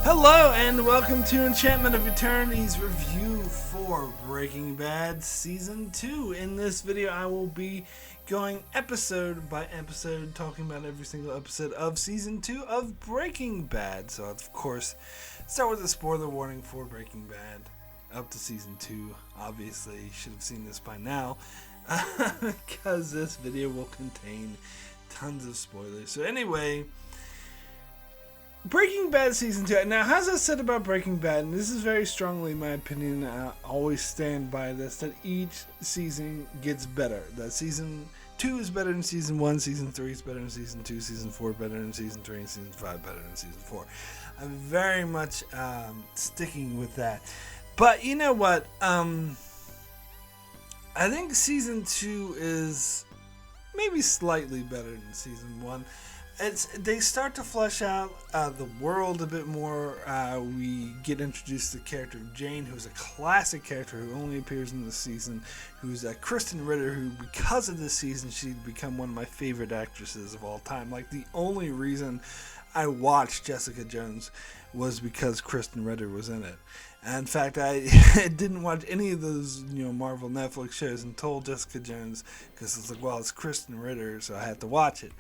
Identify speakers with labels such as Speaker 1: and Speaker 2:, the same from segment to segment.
Speaker 1: Hello and welcome to Enchantment of Eternity's review for Breaking Bad Season 2. In this video I will be going episode by episode, talking about every single episode of Season 2 of Breaking Bad. So of course, start with a spoiler warning for Breaking Bad up to Season 2. Obviously, you should have seen this by now because this video will contain tons of spoilers. So anyway, Breaking Bad Season 2. Now, as I said about Breaking Bad, and this is very strongly my opinion, I always stand by this, that each season gets better. That Season 2 is better than Season 1, Season 3 is better than Season 2, Season 4 better than Season 3, and Season 5 better than Season 4. I'm very much sticking with that. But you know what? I think Season 2 is maybe slightly better than Season 1. They start to flesh out the world a bit more. We get introduced to the character of Jane, who's a classic character who only appears in this season, who's Kristen Ritter, who because of this season she'd become one of my favorite actresses of all time. Like, the only reason I watched Jessica Jones was because Kristen Ritter was in it. And in fact, I didn't watch any of those, Marvel Netflix shows until Jessica Jones, because it's like, well, it's Kristen Ritter, so I had to watch it.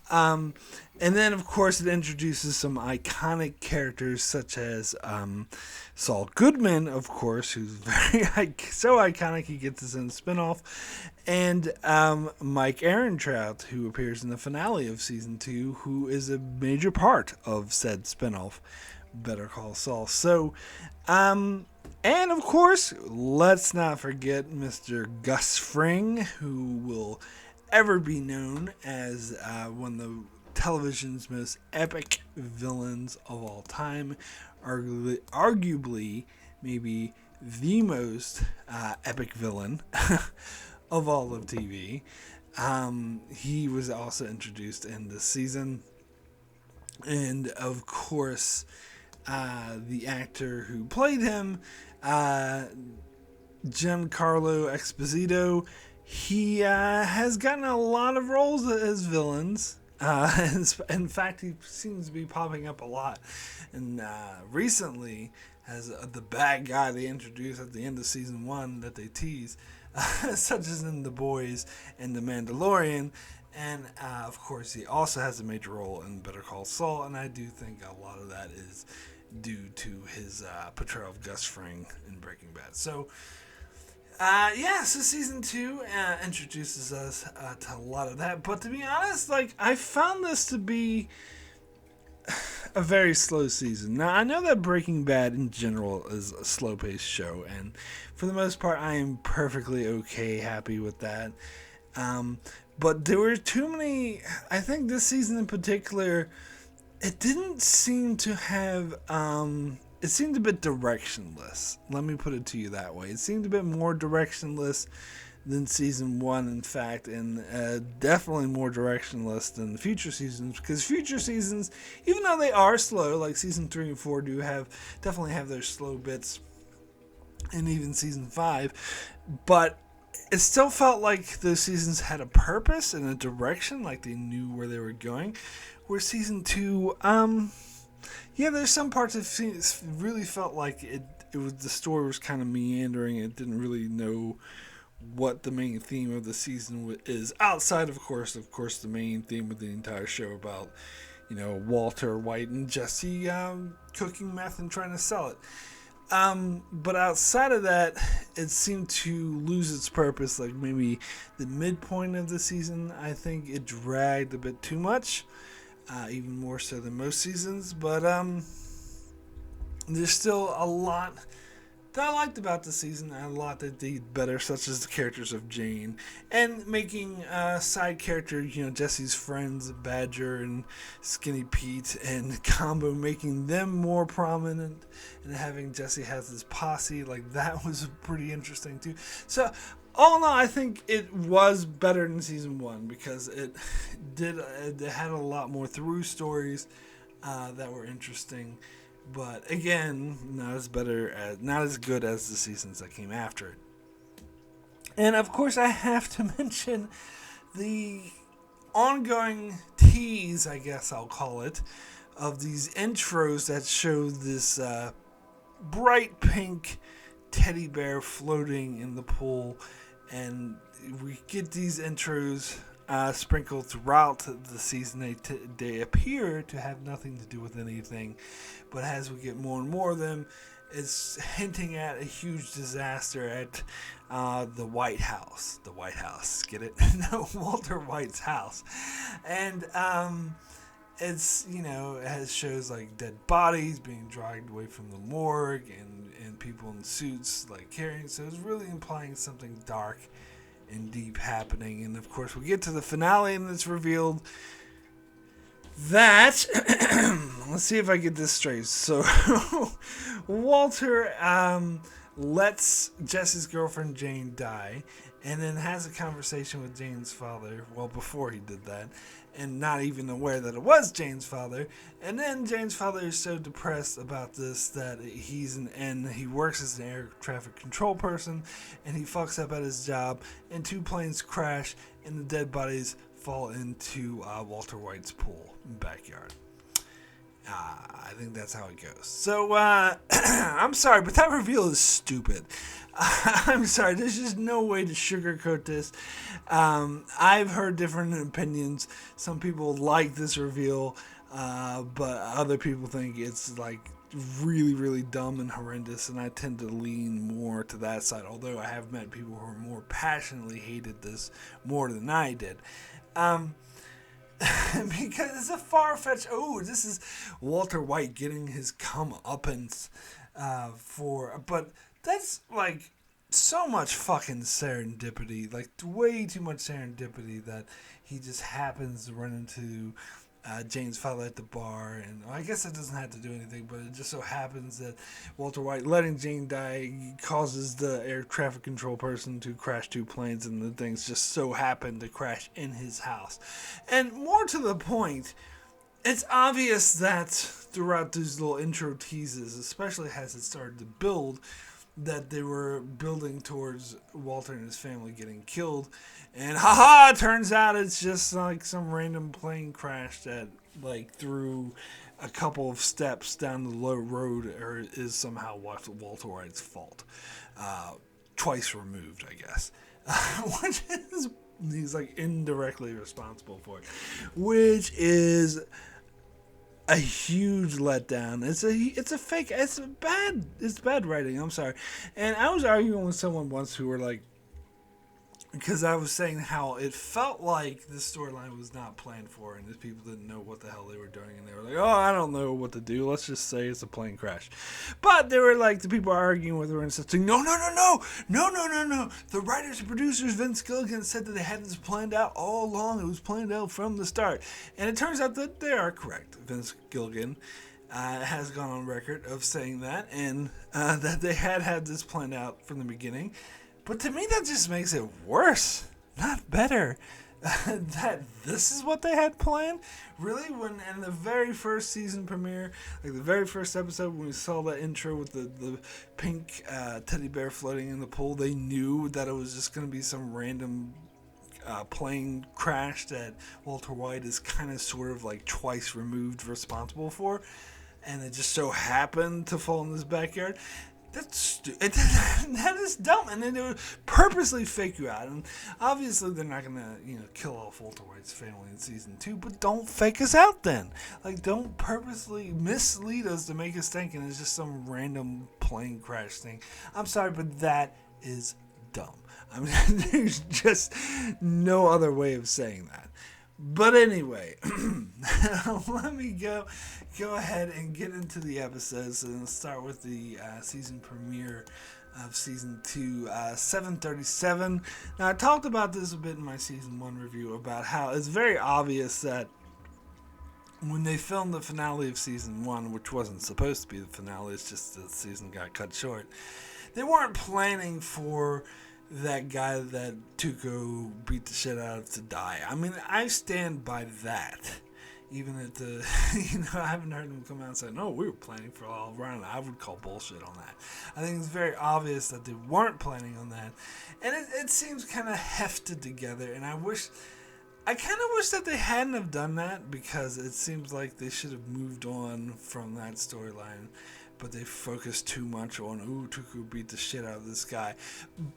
Speaker 1: And then, of course, it introduces some iconic characters such as Saul Goodman, of course, who's so iconic he gets his own spinoff, and Mike Ehrmantraut, who appears in the finale of Season 2, who is a major part of said spinoff, Better Call Saul. So, and of course, let's not forget Mr. Gus Fring, who will ever be known as one of the television's most epic villains of all time. Arguably, maybe the most epic villain of all of TV. He was also introduced in this season. And of course, the actor who played him, Giancarlo Esposito, he has gotten a lot of roles as villains. In fact, he seems to be popping up a lot. And recently, as the bad guy they introduced at the end of Season 1 that they tease, such as in The Boys and The Mandalorian. And, of course, he also has a major role in Better Call Saul, and I do think a lot of that is due to his portrayal of Gus Fring in Breaking Bad. So, so Season 2 introduces us to a lot of that. But to be honest, I found this to be a very slow season. Now, I know that Breaking Bad in general is a slow-paced show, and for the most part, I am perfectly happy with that. But there were too many. I think this season in particular, it didn't seem to have. It seemed a bit directionless. Let me put it to you that way. It seemed a bit more directionless than Season 1, in fact, and definitely more directionless than the future seasons. Because future seasons, even though they are slow, like Season 3 and 4 definitely have their slow bits, and even Season 5, but it still felt like those seasons had a purpose and a direction, like they knew where they were going. Where Season 2, there's some parts that really felt like it was, the story was kind of meandering. It didn't really know what the main theme of the season is, outside, of course, the main theme of the entire show about, Walter White and Jesse cooking meth and trying to sell it. But outside of that, it seemed to lose its purpose. Like maybe the midpoint of the season, I think it dragged a bit too much, even more so than most seasons. But there's still a lot that I liked about the season, and a lot that they did better, such as the characters of Jane, and making side character, Jesse's friends, Badger and Skinny Pete and Combo, making them more prominent, and having Jesse has his posse, like that was pretty interesting too. So all in all, I think it was better than Season 1 because it had a lot more through stories that were interesting. But again, not as good as the seasons that came after it. And of course, I have to mention the ongoing tease, I guess I'll call it, of these intros that show this bright pink teddy bear floating in the pool, and we get these intros sprinkled throughout the season. They appear to have nothing to do with anything, but as we get more and more of them, it's hinting at a huge disaster at the White House. The White House, get it? No, Walter White's house. And it's, you know, it has shows like dead bodies being dragged away from the morgue, and people in suits like carrying. So it's really implying something dark and deep happening. And of course, we get to the finale, and it's revealed that let's see if I get this straight. So Walter lets Jesse's girlfriend Jane die, and then has a conversation with Jane's father. Well, before he did that, and not even aware that it was Jane's father. And then Jane's father is so depressed about this that he works as an air traffic control person, and he fucks up at his job, and 2 planes crash, and the dead bodies fall into Walter White's pool backyard. I think that's how it goes. So, I'm sorry, but that reveal is stupid. I'm sorry, there's just no way to sugarcoat this. I've heard different opinions. Some people like this reveal, but other people think it's like really, really dumb and horrendous, and I tend to lean more to that side, although I have met people who are more passionately hated this more than I did. Because it's a far-fetched, this is Walter White getting his comeuppance but that's like so much fucking serendipity, like way too much serendipity that he just happens to run into Jane's father at the bar, and I guess it doesn't have to do anything, but it just so happens that Walter White letting Jane die causes the air traffic control person to crash 2 planes, and the things just so happen to crash in his house. And more to the point, it's obvious that throughout these little intro teases, especially as it started to build, that they were building towards Walter and his family getting killed. And it turns out it's just like some random plane crash that like through a couple of steps down the low road or is somehow Walter White's fault. Twice removed, I guess. Which is, he's like indirectly responsible for it. Which is a huge letdown. It's a fake. It's bad writing. I'm sorry. And I was arguing with someone once who were like, because I was saying how it felt like this storyline was not planned for, and these people didn't know what the hell they were doing, and they were like, I don't know what to do. Let's just say it's a plane crash. But they were like, the people arguing with her and saying, no. The writers and producers, Vince Gilligan, said that they had this planned out all along. It was planned out from the start. And it turns out that they are correct. Vince Gilligan has gone on record of saying that, and that they had this planned out from the beginning. But to me, that just makes it worse, not better. That this is what they had planned? Really? When in the very first season premiere, like the very first episode, when we saw that intro with the pink teddy bear floating in the pool, they knew that it was just going to be some random plane crash that Walter White is kind of sort of like twice removed responsible for, and it just so happened to fall in this backyard. That is dumb, and then they would purposely fake you out. And obviously, they're not gonna, kill off Walter White's family in season 2. But don't fake us out then. Like, don't purposely mislead us to make us think it's just some random plane crash thing. I'm sorry, but that is dumb. I mean, there's just no other way of saying that. But anyway, let me go ahead and get into the episodes, and start with the season premiere of season 2, 737. Now, I talked about this a bit in my season 1 review about how it's very obvious that when they filmed the finale of season 1, which wasn't supposed to be the finale, it's just the season got cut short, they weren't planning for that guy that Tuco beat the shit out of to die. I mean, I stand by that. Even at the, I haven't heard them come out and say, no, we were planning for all around. I would call bullshit on that. I think it's very obvious that they weren't planning on that. And it seems kind of hefted together. And I wish I kind of wish that they hadn't have done that, because it seems like they should have moved on from that storyline, but they focused too much on, ooh, Tuco beat the shit out of this guy.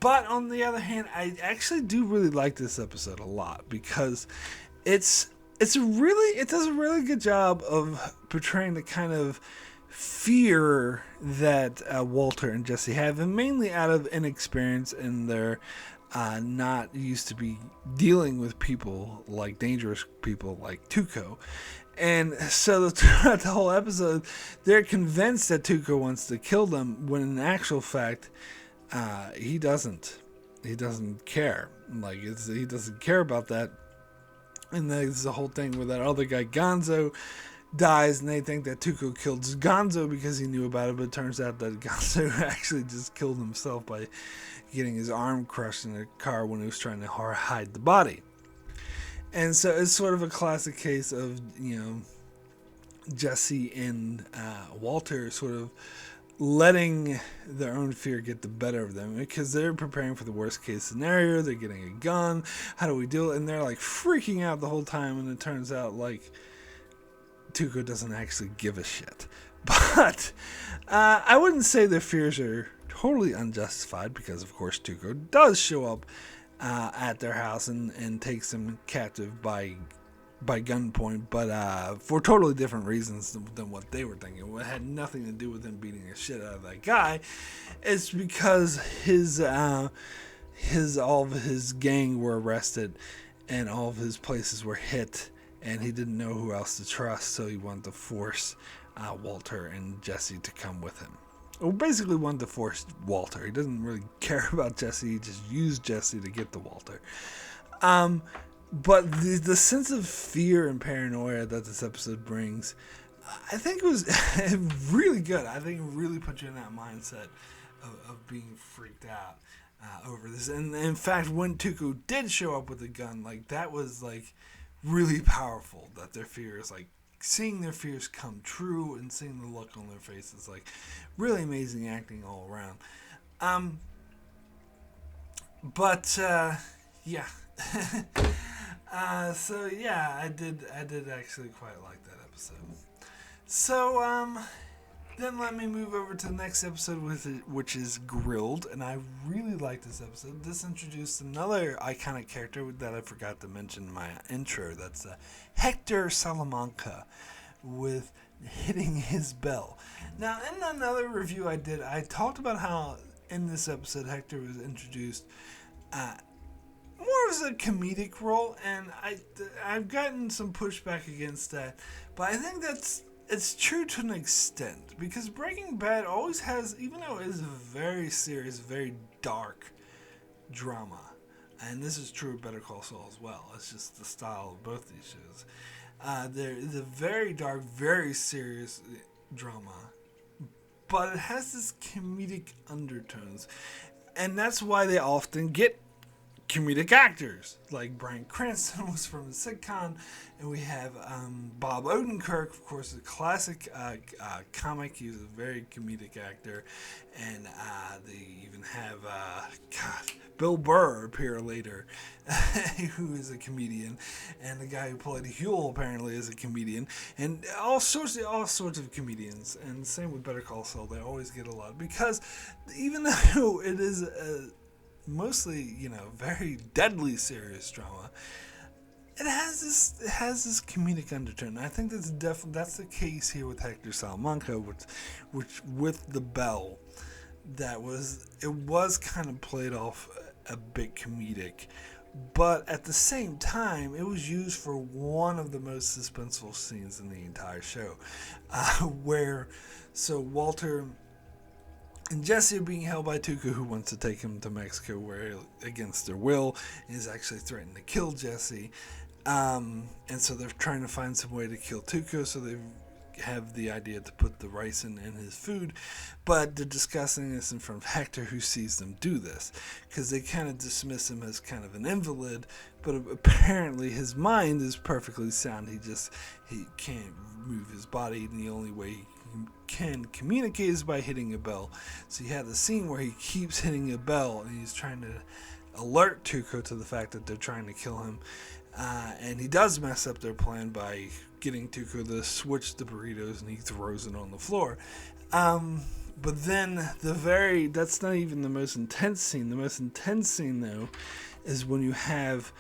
Speaker 1: But on the other hand, I actually do really like this episode a lot, because it does a really good job of portraying the kind of fear that Walter and Jesse have, and mainly out of inexperience in their not used to be dealing with people like dangerous people like Tuco. And so throughout the whole episode, they're convinced that Tuco wants to kill them, when in actual fact, he doesn't. He doesn't care. He doesn't care about that. And there's the whole thing where that other guy, Gonzo, dies, and they think that Tuco killed Gonzo because he knew about it, but it turns out that Gonzo actually just killed himself by getting his arm crushed in a car when he was trying to hide the body. And so it's sort of a classic case of, Jesse and Walter sort of letting their own fear get the better of them, because they're preparing for the worst case scenario. They're getting a gun. How do we do it? And they're like freaking out the whole time, and it turns out like Tuco doesn't actually give a shit. But I wouldn't say their fears are totally unjustified, because of course Tuco does show up at their house and takes them captive by gunpoint, but for totally different reasons than what they were thinking. It had nothing to do with him beating the shit out of that guy. It's because his all of his gang were arrested, and all of his places were hit, and he didn't know who else to trust, so he wanted to force Walter and Jesse to come with him. Well, basically wanted to force Walter. He doesn't really care about Jesse. He just used Jesse to get to Walter. But the sense of fear and paranoia that this episode brings, I think it was really good. I think it really put you in that mindset of being freaked out over this. And in fact, when Tuco did show up with a gun, like, that was like really powerful, that their fears, like, seeing their fears come true and seeing the look on their faces, like, really amazing acting all around. Yeah. So yeah, I did actually quite like that episode. So then let me move over to the next episode, which is Grilled, and I really like this episode. This introduced another iconic character that I forgot to mention in my intro. That's Hector Salamanca with hitting his bell. Now, in another review I did, I talked about how in this episode Hector was introduced more as a comedic role, and I've gotten some pushback against that, but I think it's true to an extent, because Breaking Bad always has, even though it is a very serious, very dark drama, and this is true of Better Call Saul as well, it's just the style of both these shows, there is a very dark, very serious drama, but it has this comedic undertones, and that's why they often get comedic actors. Like Bryan Cranston was from the sitcom, and we have Bob Odenkirk, of course, a classic comic. He was a very comedic actor, and they even have Bill Burr appear later, who is a comedian, and the guy who played Huel apparently is a comedian, and all sorts of comedians. And same with Better Call Saul, they always get a lot, because even though it is mostly, very deadly serious drama, it has this comedic undertone. I think that's the case here with Hector Salamanca, which with the bell, it was kind of played off a bit comedic, but at the same time, it was used for one of the most suspenseful scenes in the entire show, where Walter and Jesse are being held by Tuco, who wants to take him to Mexico, where, against their will, is actually threatening to kill Jesse. And so they're trying to find some way to kill Tuco, so they have the idea to put the ricin in his food. But they're discussing this in front of Hector, who sees them do this, because they kind of dismiss him as kind of an invalid, but apparently his mind is perfectly sound. He can't move his body, and the only way he can communicate is by hitting a bell. So you have the scene where he keeps hitting a bell, and he's trying to alert Tuco to the fact that they're trying to kill him. And he does mess up their plan by getting Tuco to switch the burritos, and he throws it on the floor. But then that's not even the most intense scene. The most intense scene, though, is when you have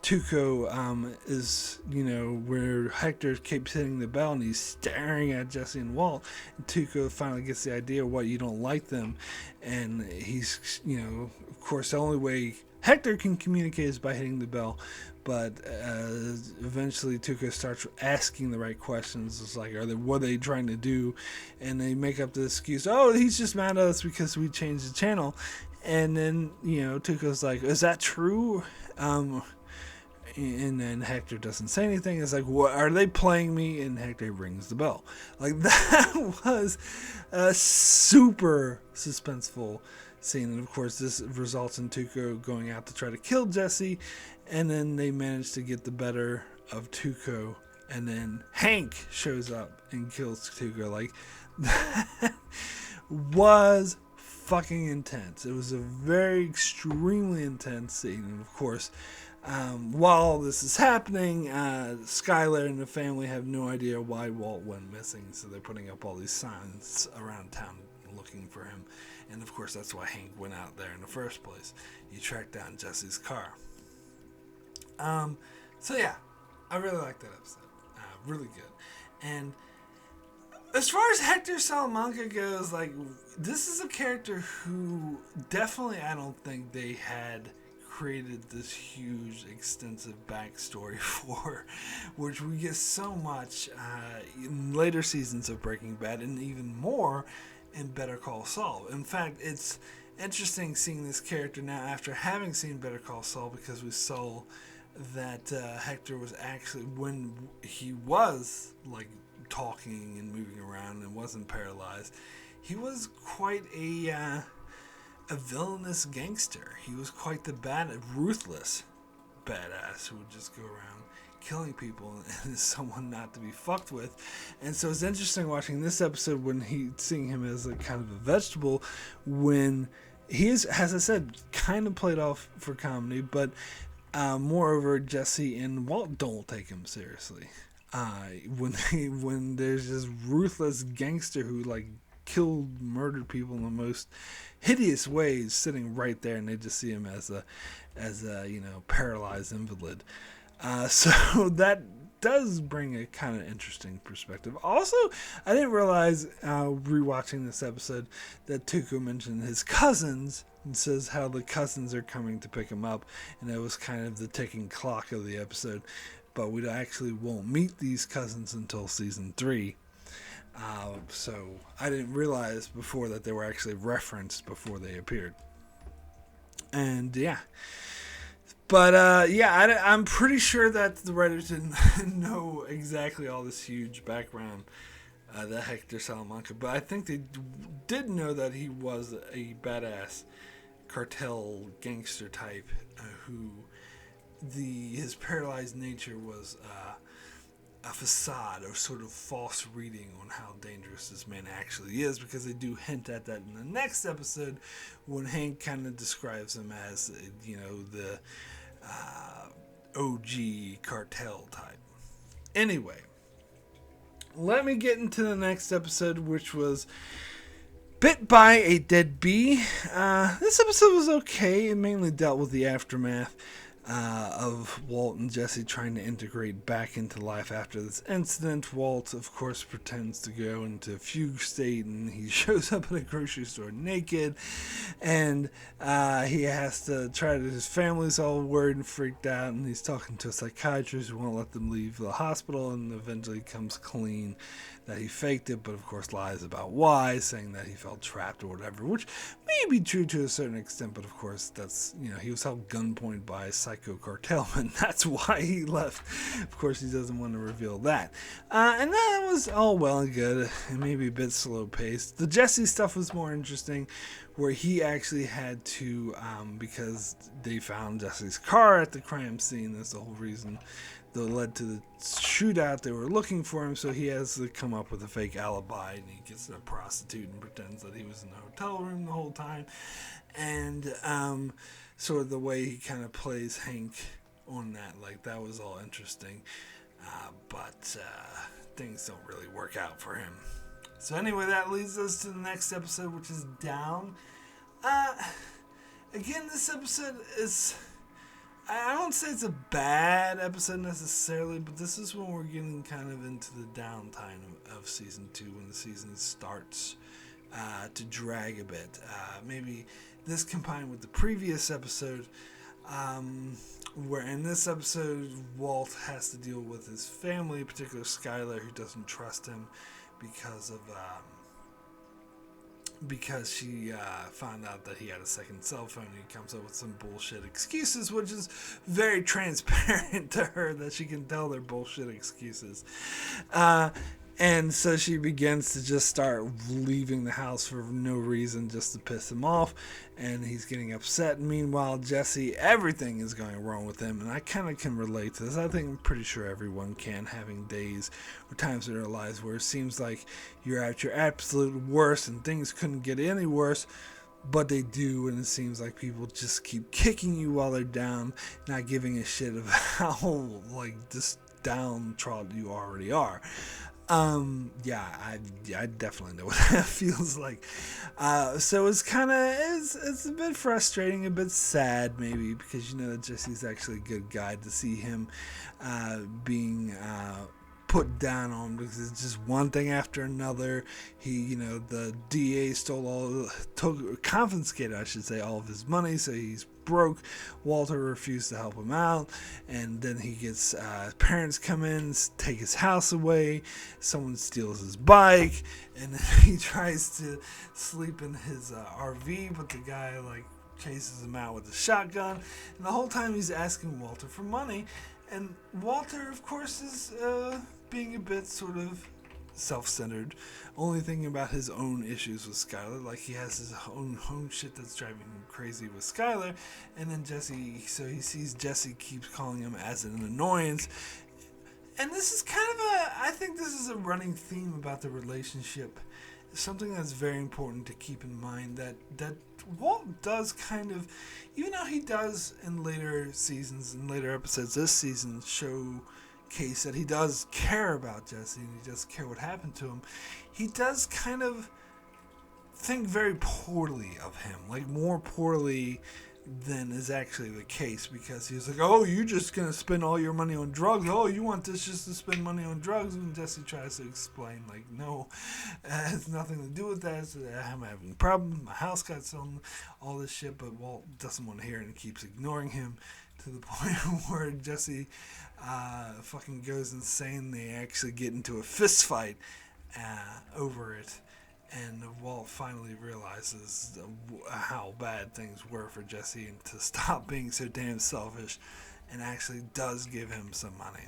Speaker 1: Tuco is, where Hector keeps hitting the bell and he's staring at Jesse and Walt. And Tuco finally gets the idea why you don't like them. And he's, of course, the only way Hector can communicate is by hitting the bell. But eventually Tuco starts asking the right questions. It's like, what are they trying to do? And they make up the excuse, oh, he's just mad at us because we changed the channel. And then, Tuco's like, is that true? And then Hector doesn't say anything. It's like, what, are they playing me? And Hector rings the bell. Like, that was a super suspenseful scene. And of course, this results in Tuco going out to try to kill Jesse. And then they manage to get the better of Tuco. And then Hank shows up and kills Tuco. Like, that was fucking intense. It was a very extremely intense scene. And of course, while all this is happening, Skylar and the family have no idea why Walt went missing, so they're putting up all these signs around town looking for him. And of course, that's why Hank went out there in the first place. He tracked down Jesse's car. So yeah, I really like that episode. Really good. And as far as Hector Salamanca goes, like, this is a character who definitely, I don't think they had created this huge, extensive backstory for, which we get so much in later seasons of Breaking Bad, and even more in Better Call Saul. In fact, it's interesting seeing this character now after having seen Better Call Saul, because we saw that Hector was actually, when he was like talking and moving around and wasn't paralyzed, he was quite a villainous gangster. He was quite the ruthless badass who would just go around killing people and is someone not to be fucked with. And so it's interesting watching this episode when seeing him as a kind of a vegetable, when he is, as I said, kind of played off for comedy, but moreover, Jesse and Walt don't take him seriously. When there's this ruthless gangster who murdered people in the most hideous ways sitting right there, and they just see him as a paralyzed invalid. So that does bring a kind of interesting perspective. Also, I didn't realize rewatching this episode that Tuco mentioned his cousins and says how the cousins are coming to pick him up, and that was kind of the ticking clock of the episode. But we actually won't meet these cousins until season 3. So I didn't realize before that they were actually referenced before they appeared. And yeah. But I'm pretty sure that the writers didn't know exactly all this huge background that Hector Salamanca. But I think they did know that he was a badass cartel gangster type who his paralyzed nature was a facade or sort of false reading on how dangerous this man actually is, because they do hint at that in the next episode when Hank kind of describes him as, the OG cartel type. Anyway, let me get into the next episode, which was Bit by a Dead Bee. This episode was okay. It mainly dealt with the aftermath of Walt and Jesse trying to integrate back into life after this incident. Walt, of course, pretends to go into a fugue state, and he shows up at a grocery store naked, and he has to his family's all worried and freaked out, and he's talking to a psychiatrist who won't let them leave the hospital, and eventually comes clean that he faked it, but of course lies about why, saying that he felt trapped or whatever, which may be true to a certain extent, but of course that's, he was held gunpoint by a psycho cartelman. That's why he left. Of course, he doesn't want to reveal that. And that was all well and good, and maybe a bit slow paced. The Jesse stuff was more interesting, where he actually had to, because they found Jesse's car at the crime scene. That's the whole reason that led to the shootout. They were looking for him, so he has to come up with a fake alibi, and he gets a prostitute and pretends that he was in the hotel room the whole time. And sort of the way he kind of plays Hank on that. Like, that was all interesting. But things don't really work out for him. So anyway, that leads us to the next episode, which is Down. Again, this episode is... I don't say it's a bad episode necessarily, but this is when we're getting kind of into the downtime of season 2, when the season starts to drag a bit. Maybe this combined with the previous episode, where in this episode Walt has to deal with his family, particularly Skylar, who doesn't trust him because she found out that he had a second cell phone. He comes up with some bullshit excuses, which is very transparent to her that she can tell they're bullshit excuses. And so she begins to just start leaving the house for no reason, just to piss him off, and he's getting upset. Meanwhile, Jesse, everything is going wrong with him, and I kind of can relate to this. I think I'm pretty sure everyone can, having days or times in their lives where it seems like you're at your absolute worst and things couldn't get any worse, but they do, and it seems like people just keep kicking you while they're down, not giving a shit of how, like, just downtrodden you already are. I definitely know what that feels like. So it's kind of, it's a bit frustrating, a bit sad maybe, because you know that Jesse's actually a good guy. To see him being put down on because it's just one thing after another. He, the DA confiscated, I should say, all of his money, so he's broke. Walter refused to help him out, and then he gets parents come in, take his house away, someone steals his bike, and then he tries to sleep in his RV, but the guy chases him out with a shotgun, and the whole time he's asking Walter for money, and Walter, of course, is being a bit sort of self-centered, only thinking about his own issues with Skylar, like he has his own shit that's driving him crazy with Skylar, and then Jesse, so he sees Jesse keeps calling him as an annoyance, and this is kind of I think this is a running theme about the relationship, something that's very important to keep in mind, that Walt does kind of, even though he does in later seasons and later episodes this season showcase that he does care about Jesse and he does care what happened to him, he does kind of think very poorly of him, like more poorly than is actually the case, because he's like, oh, you're just going to spend all your money on drugs. Oh, you want this just to spend money on drugs? And Jesse tries to explain, like, no, it has nothing to do with that. I'm having a problem. My house got stolen, all this shit, but Walt doesn't want to hear it and keeps ignoring him to the point where Jesse fucking goes insane. They actually get into a fist fight over it. And Walt finally realizes how bad things were for Jesse and to stop being so damn selfish and actually does give him some money.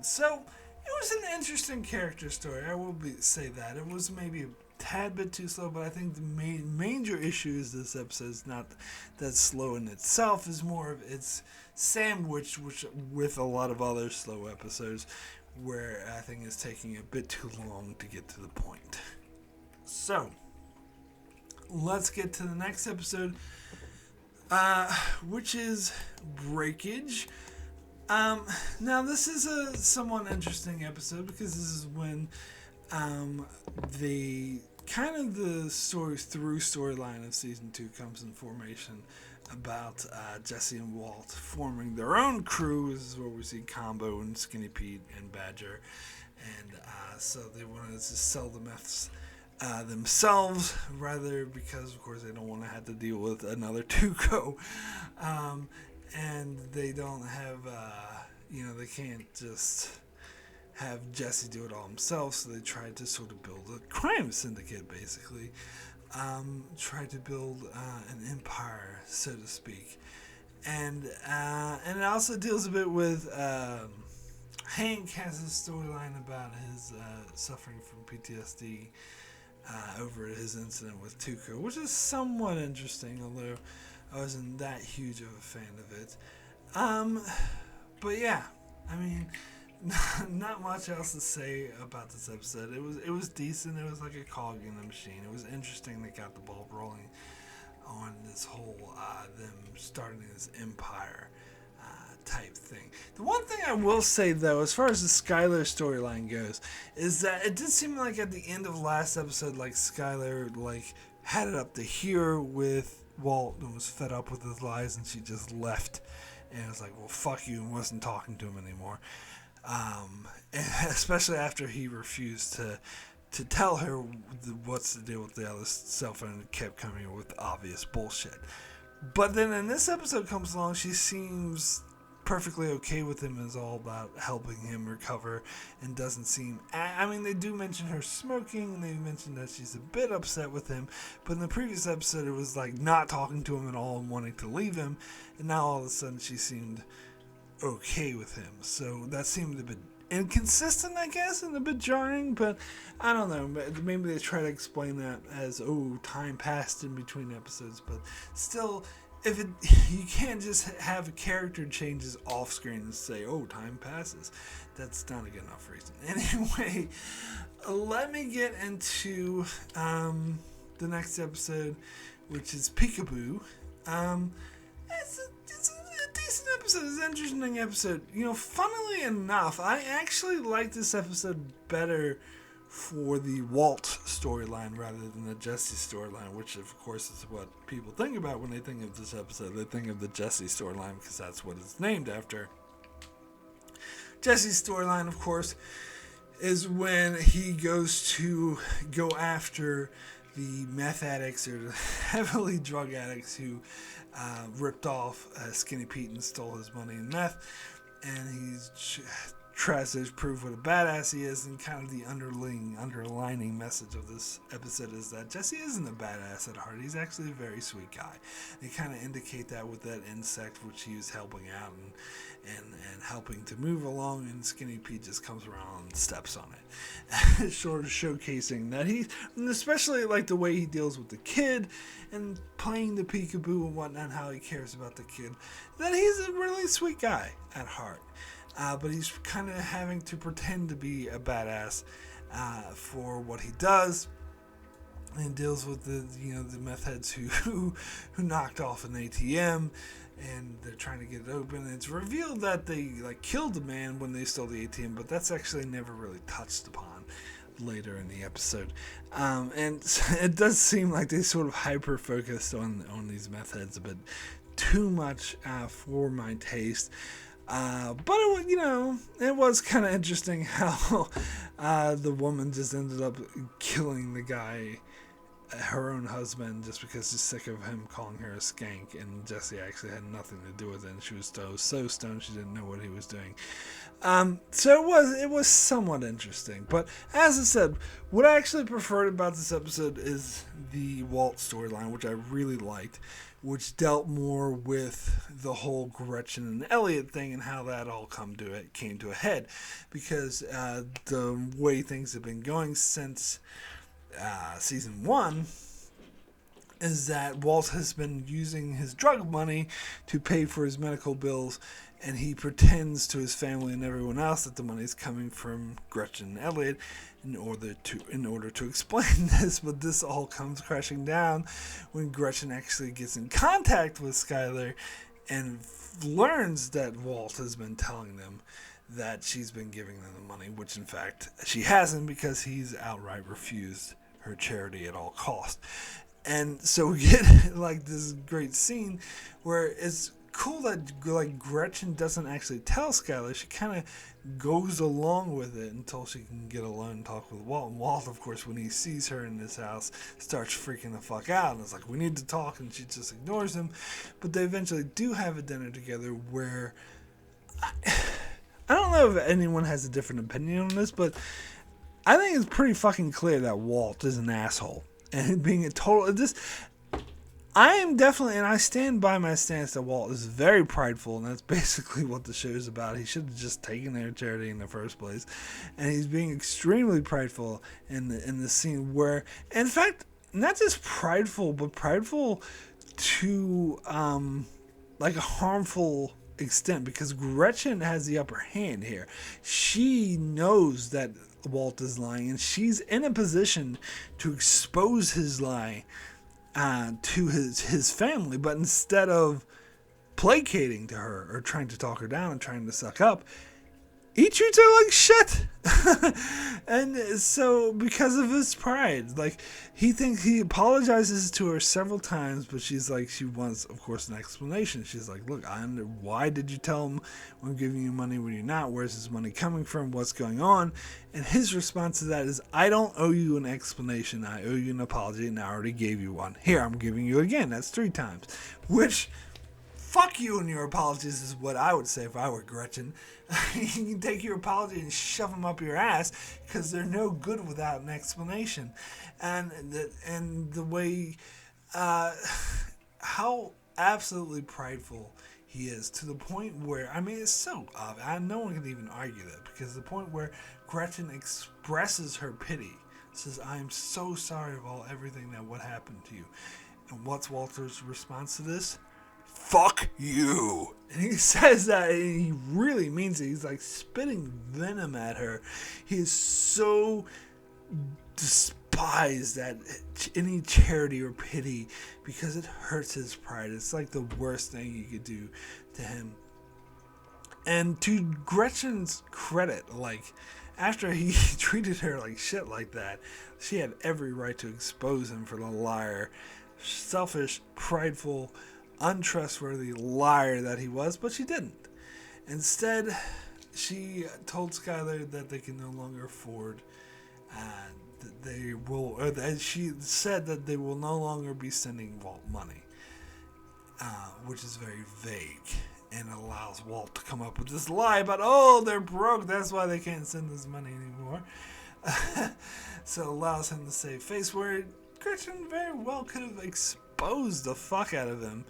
Speaker 1: So it was an interesting character story. I will say that. It was maybe a tad bit too slow, but I think the major issue is this episode is not that slow in itself. Is more of it's sandwiched with a lot of other slow episodes where I think it's taking a bit too long to get to the point. So, let's get to the next episode, which is Breakage. Now, this is a somewhat interesting episode because this is when the storyline of season 2 comes in formation about Jesse and Walt forming their own crew. This is where we see Combo and Skinny Pete and Badger, and so they wanted to just sell the meths themselves, rather, because of course they don't want to have to deal with another Tuco, and they don't have they can't just have Jesse do it all himself, so they tried to sort of build a crime syndicate, basically, tried to build an empire, so to speak, and it also deals a bit with Hank has a storyline about his suffering from PTSD over his incident with Tuco, which is somewhat interesting, although I wasn't that huge of a fan of it. But yeah, I mean, not much else to say about this episode. It was decent. It was like a cog in the machine. It was interesting. They got the ball rolling. on this whole them starting this empire type thing. The one thing I will say, though, as far as the Skylar storyline goes, is that it did seem like at the end of last episode, like Skylar had it up to here with Walt and was fed up with his lies, and she just left and was like, well, fuck you, and wasn't talking to him anymore. And especially after he refused to tell her what's the deal with the other cell phone, and kept coming with obvious bullshit. But then in this episode comes along, she seems perfectly okay with him, is all about helping him recover, and doesn't seem, I mean, they do mention her smoking, and they mention that she's a bit upset with him, but in the previous episode it was like not talking to him at all and wanting to leave him, and now all of a sudden she seemed okay with him. So that seemed a bit inconsistent, I guess, and a bit jarring, but I don't know, maybe they try to explain that as, oh, time passed in between episodes, but still, you can't just have a character changes off screen and say, oh, time passes. That's not a good enough reason. Anyway, let me get into the next episode, which is Peekaboo. It's a decent episode. It's an interesting episode. Funnily enough, I actually like this episode better for the Walt storyline rather than the Jesse storyline, which of course is what people think about when they think of this episode. They think of the Jesse storyline because that's what it's named after. Jesse's storyline, of course, is when he goes to go after the meth addicts or the heavily drug addicts who ripped off Skinny Pete and stole his money and meth, and he's tries to prove what a badass he is, and kind of the underlining message of this episode is that Jesse isn't a badass at heart. He's actually a very sweet guy. They kind of indicate that with that insect which he was helping out and helping to move along, and Skinny Pete just comes around and steps on it. Sort of showcasing that and especially like the way he deals with the kid and playing the peekaboo and whatnot, how he cares about the kid, that he's a really sweet guy at heart. But he's kind of having to pretend to be a badass for what he does, and deals with the meth heads who knocked off an ATM, and they're trying to get it open. And it's revealed that they killed the man when they stole the ATM, but that's actually never really touched upon later in the episode. And it does seem like they sort of hyper focused on these meth heads a bit too much for my taste. But it was kind of interesting how the woman just ended up killing the guy, her own husband, just because she's sick of him calling her a skank, and Jesse actually had nothing to do with it, and she was so stoned she didn't know what he was doing. So it was somewhat interesting. But as I said, what I actually preferred about this episode is the Walt storyline, which I really liked, which dealt more with the whole Gretchen and Elliott thing and how that all came to a head, because the way things have been going since season 1 is that Walt has been using his drug money to pay for his medical bills, and he pretends to his family and everyone else that the money is coming from Gretchen and Elliott in order to explain this. But this all comes crashing down when Gretchen actually gets in contact with Skylar and learns that Walt has been telling them that she's been giving them the money, which in fact she hasn't, because he's outright refused her charity at all costs. And so we get this great scene where it's cool that Gretchen doesn't actually tell Skylar. She kind of goes along with it until she can get alone and talk with Walt. And Walt, of course, when he sees her in this house, starts freaking the fuck out, and it's like, we need to talk, and she just ignores him. But they eventually do have a dinner together where I don't know if anyone has a different opinion on this, but I think it's pretty fucking clear that Walt is an asshole. And being a total... I am definitely, and I stand by my stance that Walt is very prideful, and that's basically what the show is about. He should have just taken their charity in the first place. And he's being extremely prideful in the scene where, in fact, not just prideful, but prideful to a harmful extent, because Gretchen has the upper hand here. She knows that Walt is lying, and she's in a position to expose his lie to his family, but instead of placating to her or trying to talk her down and trying to suck up, he treats her like shit. And so because of his pride, like, he apologizes to her several times, but she wants, of course, an explanation. She's like, look, why did you tell him I'm giving you money when you're not? Where's this money coming from? What's going on? And his response to that is, I don't owe you an explanation. I owe you an apology, and I already gave you one. Here, I'm giving you again. That's 3 times. Which, fuck you and your apologies is what I would say if I were Gretchen. You can take your apology and shove them up your ass because they're no good without an explanation. And the way, how absolutely prideful he is, to the point where, I mean, it's so obvious. No one can even argue that, because the point where Gretchen expresses her pity, says, I'm so sorry of everything what happened to you. And what's Walter's response to this? Fuck you. And he says that, and he really means it. He's like spitting venom at her. He is so despised that any charity or pity, because it hurts his pride. It's like the worst thing you could do to him. And to Gretchen's credit, like, after he treated her like shit like that, she had every right to expose him for the liar, selfish, prideful, untrustworthy liar that he was, but she didn't. Instead, she told Skylar that they can no longer afford, she said that they will no longer be sending Walt money, which is very vague, and allows Walt to come up with this lie about, oh, they're broke, that's why they can't send this money anymore. So it allows him to save face, where Gretchen very well could have exposed the fuck out of him,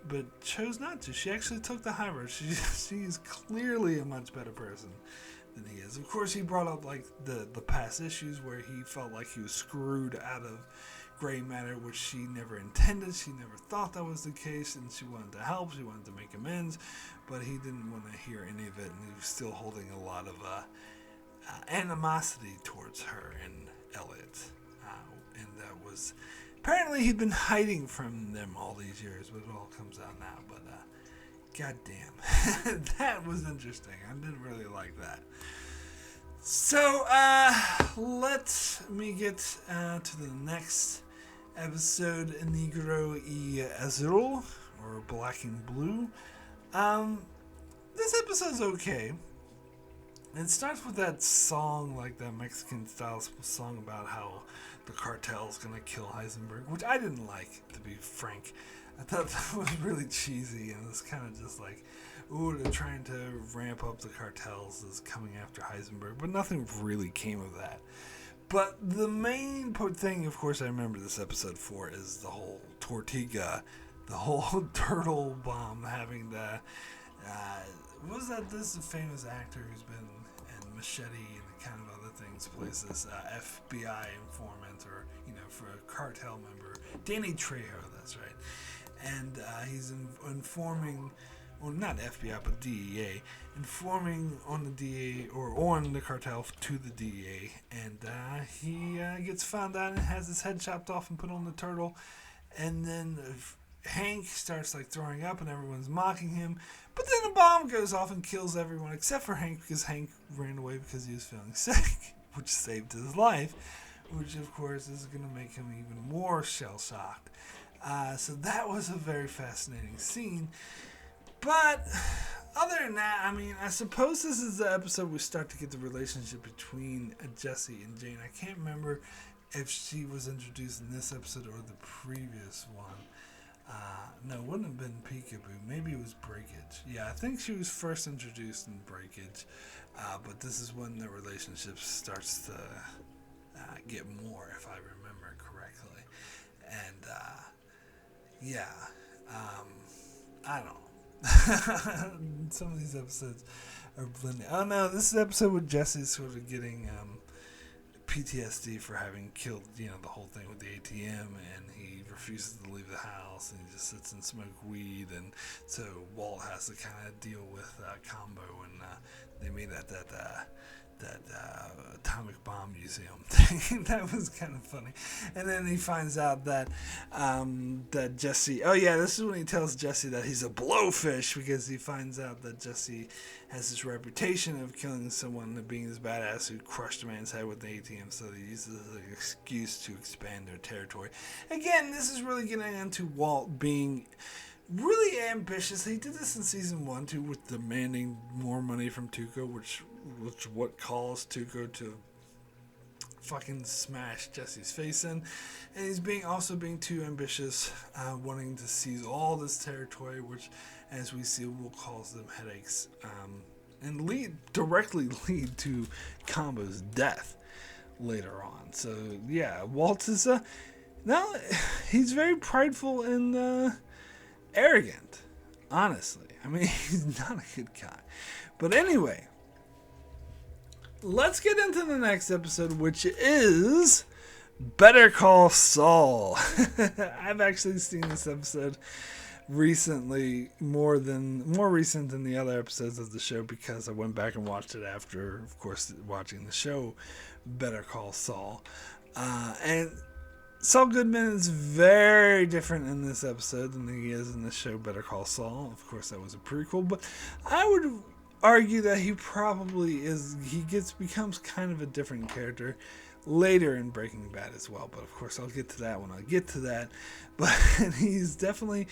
Speaker 1: but chose not to. She actually took the high road. She's clearly a much better person than he is. Of course, he brought up like the past issues where he felt like he was screwed out of gray matter, which she never intended. She never thought that was the case, and she wanted to help. She wanted to make amends, but he didn't want to hear any of it, and he was still holding a lot of animosity towards her and Elliott, and that was apparently he'd been hiding from them all these years, but it all comes out now. But goddamn, that was interesting. I didn't really like that. So let me get to the next episode, Negro y Azul, or Black and Blue. This episode's okay. It starts with that song, like that Mexican style song about how the cartel's gonna kill Heisenberg, which I didn't like, to be frank. I thought that was really cheesy, and it was kind of just like, ooh, they're trying to ramp up the cartels as coming after Heisenberg, but nothing really came of that. But the main thing, of course, I remember this episode for is the whole Tortiga, the whole turtle bomb having the, what was that? This is a famous actor who's been in Machete and kind of other things, plays this FBI informant, or, for a cartel member, Danny Trejo, that's right. And he's informing, well, not FBI, but DEA, informing on the DEA, or on the cartel to the DEA, and he gets found out and has his head chopped off and put on the turtle, and then Hank starts like throwing up and everyone's mocking him, but then a bomb goes off and kills everyone except for Hank, because Hank ran away because he was feeling sick, which saved his life, which of course is going to make him even more shell-shocked. So that was a very fascinating scene. But other than that, I mean, I suppose this is the episode we start to get the relationship between Jesse and Jane. I can't remember if she was introduced in this episode or the previous one. No, it wouldn't have been Peekaboo. Maybe it was Breakage. Yeah, I think she was first introduced in Breakage. But this is when the relationship starts to get more, if I remember correctly. And, I don't know. Some of these episodes are blending. Oh no, this is an episode with Jesse sort of getting PTSD for having killed, the whole thing with the ATM, and he refuses to leave the house, and he just sits and smokes weed, and so Walt has to kind of deal with Combo, and they meet at that that atomic bomb museum thing. That was kind of funny. And then he finds out that that Jesse. Oh yeah, this is when he tells Jesse that he's a blowfish, because he finds out that Jesse has this reputation of killing someone and being this badass who crushed a man's head with an ATM. So he uses it as an excuse to expand their territory. Again, this is really getting into Walt being really ambitious. He did this in season 1 too, with demanding more money from Tuco, which what caused Tuco to fucking smash Jesse's face in. And he's also being too ambitious, wanting to seize all this territory, which, as we see, will cause them headaches, and directly lead to Combo's death later on. So yeah, Walt is now he's very prideful and arrogant, honestly. I mean, he's not a good guy. But anyway, let's get into the next episode, which is Better Call Saul. I've actually seen this episode recently, more recent than the other episodes of the show, because I went back and watched it after, of course, watching the show Better Call Saul. And Saul Goodman is very different in this episode than he is in the show Better Call Saul. Of course, that was a prequel, but I would argue that he probably is. He becomes kind of a different character later in Breaking Bad as well. But of course, I'll get to that when I get to that. But he's definitely.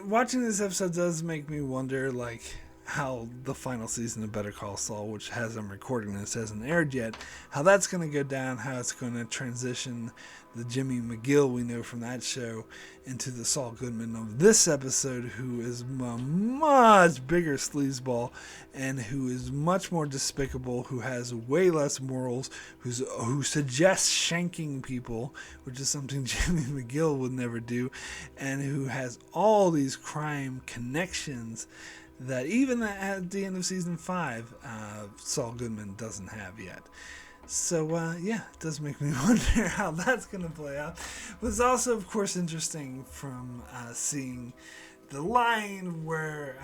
Speaker 1: Watching this episode does make me wonder, like, how the final season of Better Call Saul, which has I'm recording this, hasn't aired yet, how that's going to go down, how it's going to transition the Jimmy McGill we know from that show into the Saul Goodman of this episode, who is a much bigger sleazeball and who is much more despicable, who has way less morals, who suggests shanking people, which is something Jimmy McGill would never do, and who has all these crime connections that even at the end of season 5, Saul Goodman doesn't have yet. So, yeah, it does make me wonder how that's going to play out. But it's also, of course, interesting from seeing the line where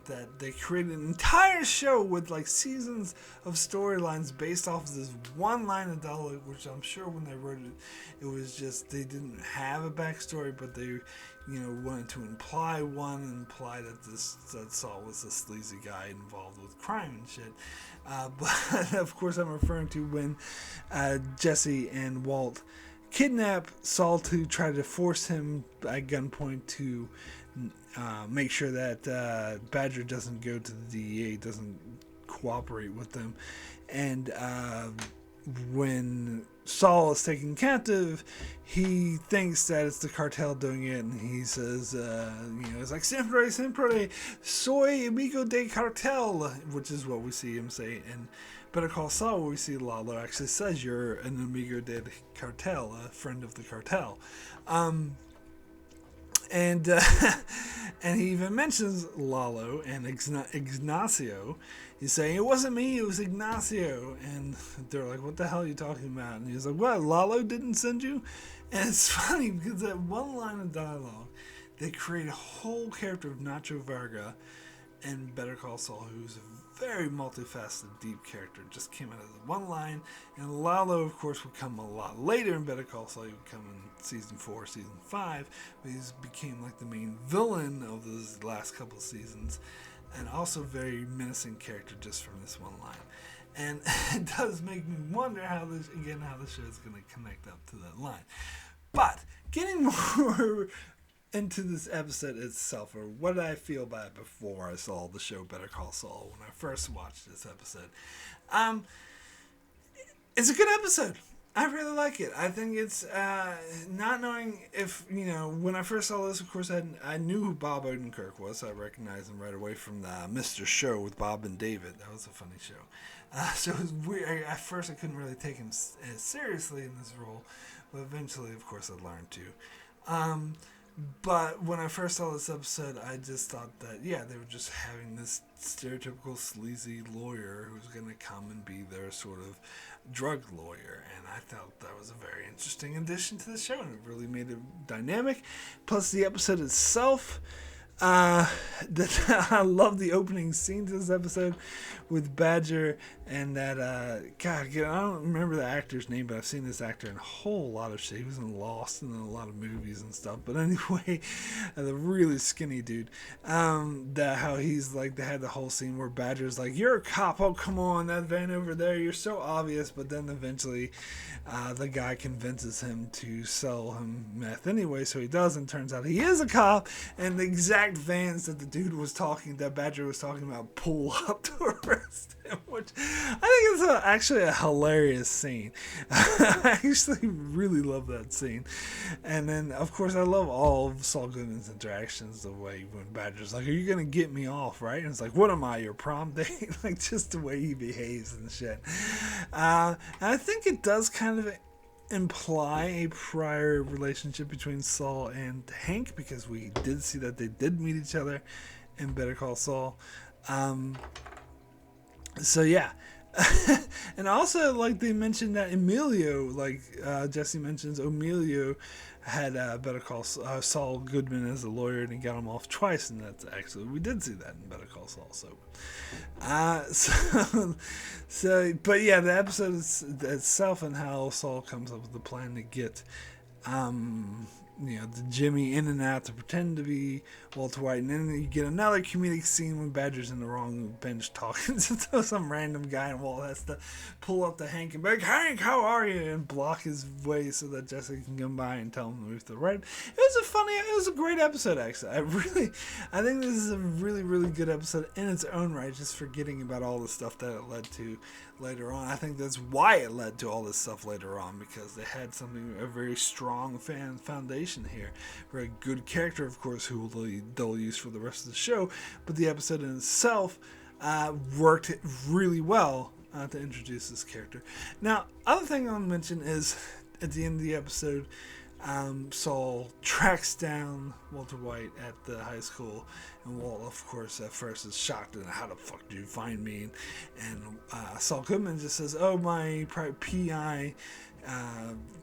Speaker 1: that they created an entire show with like seasons of storylines based off of this one line of dialogue, which I'm sure when they wrote it, it was just they didn't have a backstory, but they, wanted to imply that Saul was a sleazy guy involved with crime and shit. But of course, I'm referring to when Jesse and Walt kidnap Saul to try to force him at gunpoint to make sure that Badger doesn't go to the DEA, doesn't cooperate with them. And when Saul is taken captive, he thinks that it's the cartel doing it, and he says, it's like, Siempre, soy amigo de cartel, which is what we see him say. And Better Call Saul, where we see Lalo actually says, you're an amigo de cartel, a friend of the cartel. And he even mentions Lalo and Ignacio. He's saying, it wasn't me, it was Ignacio. And they're like, what the hell are you talking about? And he's like, what, Lalo didn't send you? And it's funny because that one line of dialogue, they create a whole character of Nacho Varga in Better Call Saul, who's a very multifaceted, deep character. Just came out as one line. And Lalo, of course, would come a lot later in Better Call Saul. He would come in season 4, season 5. But he became like the main villain of those last couple of seasons. And also very menacing character just from this one line. And it does make me wonder how the show is going to connect up to that line. But getting more into this episode itself, or what did I feel about it before I saw the show Better Call Saul when I first watched this episode. It's a good episode. I really like it. I think it's not knowing if, when I first saw this, of course, I knew who Bob Odenkirk was. So I recognized him right away from the Mr. Show with Bob and David. That was a funny show. So it was weird. At first, I couldn't really take him as seriously in this role, but eventually, of course, I learned to. But when I first saw this episode, I just thought that, they were just having this stereotypical sleazy lawyer who's going to come and be their sort of drug lawyer. And I thought that was a very interesting addition to the show, and it really made it dynamic. Plus, the episode itself, Uh, I love the opening scene to this episode with Badger and that, God, I don't remember the actor's name, but I've seen this actor in a whole lot of shit. He was in Lost and in a lot of movies and stuff. But anyway, the really skinny dude, that how he's like, they had the whole scene where Badger's like, you're a cop, oh, come on, that van over there, you're so obvious. But then eventually, the guy convinces him to sell him meth anyway, so he does, and turns out he is a cop, and the exact vans that that Badger was talking about, pull up to arrest him, which I think is actually a hilarious scene. I actually really love that scene. And then, of course, I love all of Saul Goodman's interactions, the way when Badger's like, are you going to get me off, right? And it's like, what am I, your prom date? Like, just the way he behaves and shit. And I think it does kind of imply a prior relationship between Saul and Hank, because we did see that they did meet each other in Better Call Saul. So yeah. And also, like, they mentioned that Emilio, like, Jesse mentions Emilio had Better Call Saul Goodman as a lawyer, and he got him off twice, and that's actually, we did see that in Better Call Saul. But yeah, the episode itself and how Saul comes up with the plan to get, the Jimmy in and out to pretend to be Walter White, and then you get another comedic scene when Badger's in the wrong bench talking to some random guy, and Walt has to pull up to Hank and be like, Hank, how are you? And block his way so that Jesse can come by and tell him to move to the right. It was a great episode, actually. I think this is a really, really good episode in its own right, just forgetting about all the stuff that it led to later on. I think that's why it led to all this stuff later on, because they had a very strong fan foundation here. Very good character, of course, who they'll use for the rest of the show, but the episode in itself worked really well to introduce this character. Now, other thing I'll mention is at the end of the episode, Saul tracks down Walter White at the high school, and Walt, of course, at first is shocked and how the fuck did you find me? And Saul Goodman just says, oh, my PI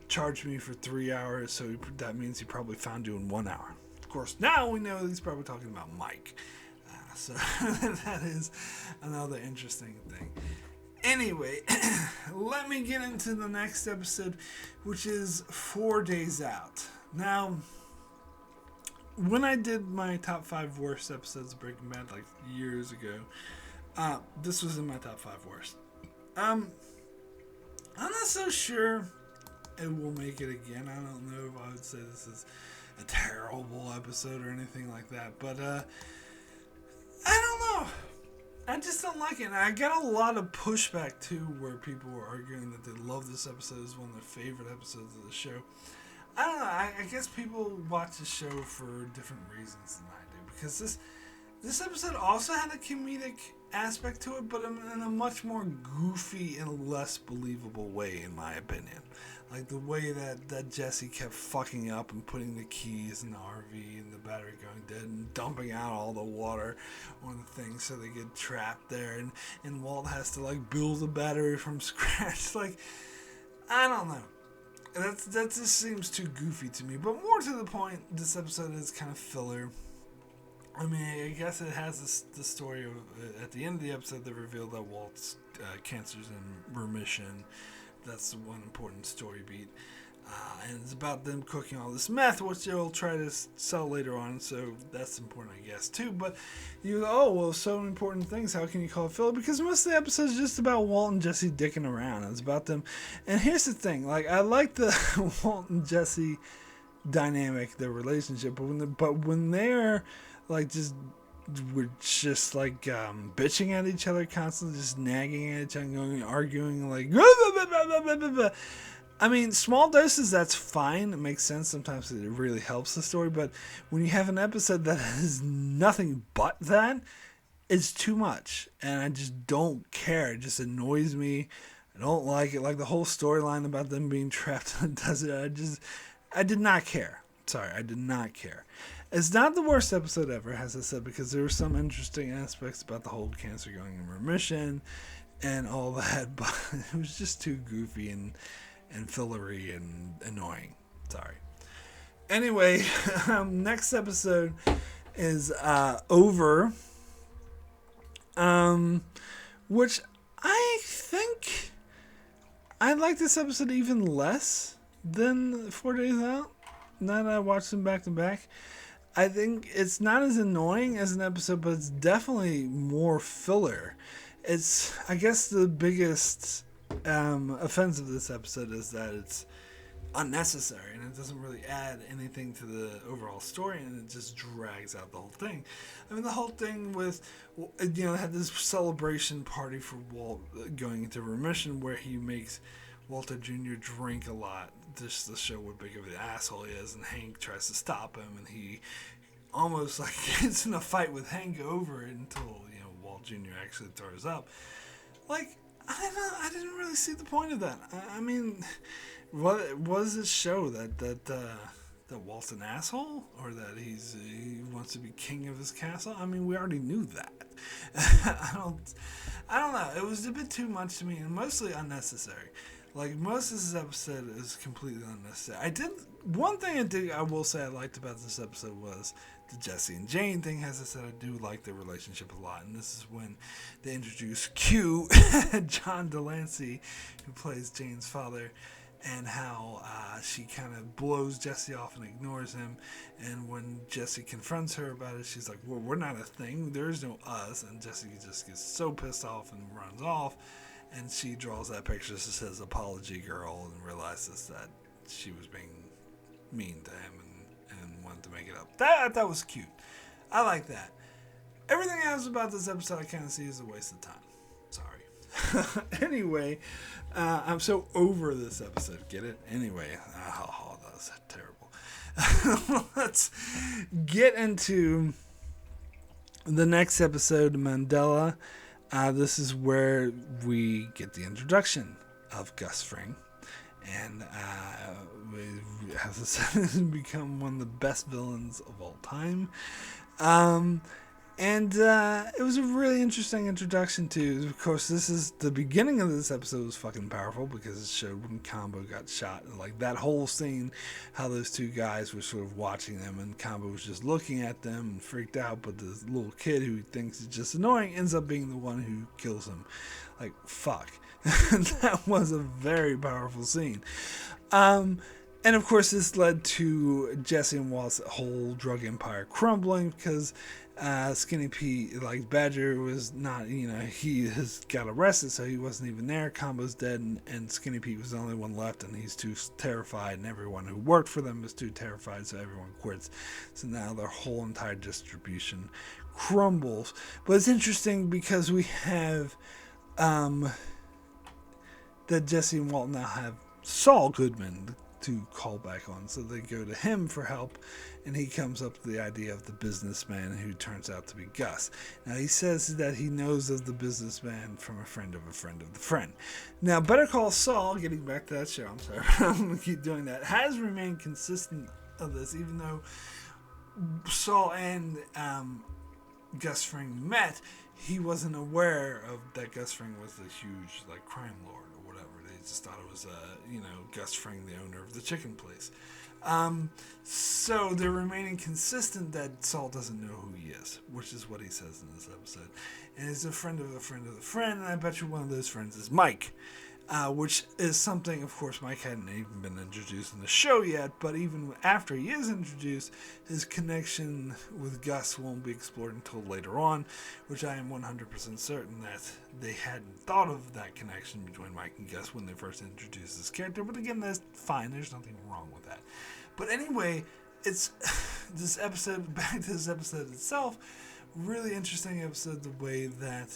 Speaker 1: charged me for 3 hours, so that means he probably found you in 1 hour. Of course, now we know he's probably talking about Mike. So that is another interesting thing. Anyway, let me get into the next episode, which is 4 Days Out. Now, when I did my top 5 worst episodes of Breaking Bad, like years ago, this was in my top 5 worst. I'm not so sure it will make it again. I don't know if I would say this is a terrible episode or anything like that, but I don't know. I just don't like it. And I got a lot of pushback too, where people were arguing that they love this episode. It's one of their favorite episodes of the show. I don't know. I guess people watch the show for different reasons than I do, because this episode also had a comedic aspect to it, but in a much more goofy and less believable way, in my opinion. Like the way that Jesse kept fucking up and putting the keys in the RV and the battery going dead and dumping out all the water on the thing so they get trapped there, and Walt has to like build the battery from scratch. Like, I don't know. That just seems too goofy to me. But more to the point, this episode is kind of filler. I mean, I guess it has the story of, at the end of the episode, they reveal that Walt's cancer's in remission. That's the one important story beat. And it's about them cooking all this meth, which they'll try to sell later on, so that's important, I guess, too. But so many important things, how can you call it filler? Because most of the episode is just about Walt and Jesse dicking around. It's about them. And here's the thing, like, I like the Walt and Jesse dynamic, their relationship, but when they're, like, we're just like bitching at each other constantly, just nagging at each other, arguing, like, I mean, small doses, that's fine. It makes sense. Sometimes it really helps the story. But when you have an episode that has nothing but that, it's too much. And I just don't care. It just annoys me. I don't like it. Like the whole storyline about them being trapped in the desert, I did not care. Sorry, I did not care. It's not the worst episode ever, as I said, because there were some interesting aspects about the whole cancer going in remission and all that, but it was just too goofy and fillery and annoying. Sorry. Anyway, next episode is over. Which I think I like this episode even less than 4 Days Out. Now that I watched them back to back, I think it's not as annoying as an episode, but it's definitely more filler. It's, I guess, the biggest offense of this episode is that it's unnecessary and it doesn't really add anything to the overall story, and it just drags out the whole thing. I mean, the whole thing with, they had this celebration party for Walt going into remission where he makes Walter Jr. drink a lot just to show what big of an asshole he is, and Hank tries to stop him, and he almost like gets in a fight with Hank over it until Walt Jr. actually throws up. Like, I don't know, I didn't really see the point of that. I mean, what does it show that Walt's an asshole, or that he wants to be king of his castle? I mean, we already knew that. I don't know. It was a bit too much to me, and mostly unnecessary. Like, most of this episode is completely unnecessary. One thing I will say I liked about this episode was the Jesse and Jane thing. As I said, I do like their relationship a lot, and this is when they introduce Q, John Delancey, who plays Jane's father, and how she kind of blows Jesse off and ignores him. And when Jesse confronts her about it, she's like, well, we're not a thing. There is no us. And Jesse just gets so pissed off and runs off. And she draws that picture that says apology girl, and realizes that she was being mean to him and wanted to make it up. That was cute. I like that. Everything else about this episode I kind of see as a waste of time. Sorry. Anyway, I'm so over this episode. Get it? Anyway, that was terrible. Let's get into the next episode, Mandela. This is where we get the introduction of Gus Fring, and has become one of the best villains of all time. And it was a really interesting introduction to, of course, this is the beginning of this episode was fucking powerful because it showed when Combo got shot, and like that whole scene, how those two guys were sort of watching them, and Combo was just looking at them and freaked out, but this little kid who thinks it's just annoying ends up being the one who kills him. Like, fuck. That was a very powerful scene. And of course, this led to Jesse and Walt's whole drug empire crumbling because Skinny Pete, like Badger, was not, he has got arrested, so he wasn't even there. Combo's dead, and Skinny Pete was the only one left, and he's too terrified, and everyone who worked for them is too terrified, so everyone quits. So now their whole entire distribution crumbles. But it's interesting because we have that Jesse and Walt now have Saul Goodman to call back on, so they go to him for help, and he comes up with the idea of the businessman who turns out to be Gus. Now he says that he knows of the businessman from a friend of a friend of the friend. Now Better Call Saul, getting back to that show, I'm sorry, I'm going to keep doing that, has remained consistent of this, even though Saul and Gus Fring met, he wasn't aware of that Gus Fring was a huge crime lord or whatever. They just thought it was Gus Fring, the owner of the chicken place. So they're remaining consistent that Saul doesn't know who he is, which is what he says in this episode. And he's a friend of a friend of a friend, and I bet you one of those friends is Mike. Which is something, of course, Mike hadn't even been introduced in the show yet, but even after he is introduced, his connection with Gus won't be explored until later on, which I am 100% certain that they hadn't thought of that connection between Mike and Gus when they first introduced this character, but again, that's fine, there's nothing wrong with that. But anyway, it's this episode, back to this episode itself, really interesting episode, the way that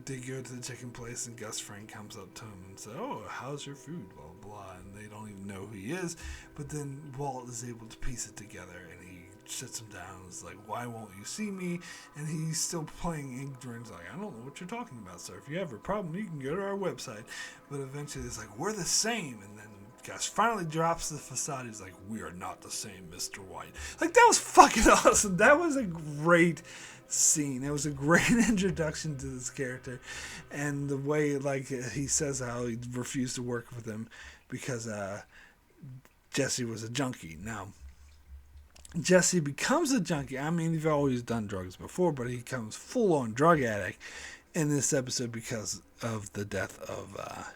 Speaker 1: they go to the chicken place and Gus Fring comes up to him and says, oh, how's your food, blah, blah, and they don't even know who he is, but then Walt is able to piece it together, and he sits him down and is like, why won't you see me? And he's still playing ignorant, like, I don't know what you're talking about, sir. If you have a problem, you can go to our website. But eventually it's like, we're the same, and then Gus finally drops the facade. He's like, we are not the same, Mr. White. Like, that was fucking awesome. That was a great scene. It was a great introduction to this character, and the way he says how he refused to work with him because Jesse was a junkie. Now Jesse becomes a junkie. I mean, he's always done drugs before, but he becomes full-on drug addict in this episode because of the death of